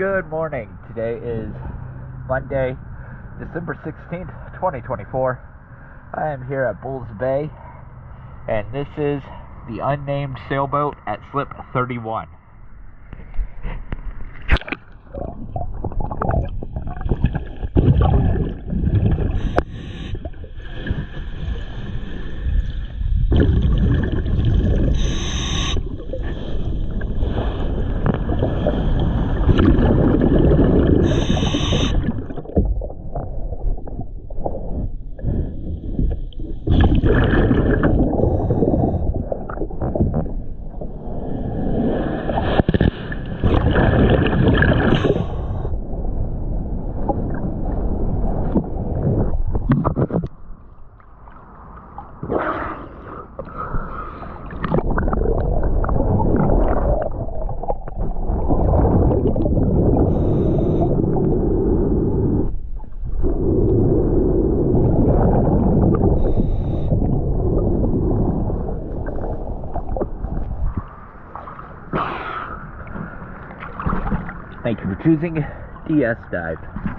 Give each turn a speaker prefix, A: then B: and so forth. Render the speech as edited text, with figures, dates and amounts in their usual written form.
A: Good morning. Today is Monday, December 16th, 2024. I am here at Bulls Bay, and this is the unnamed sailboat at slip 31. Thank you for choosing DS Dive.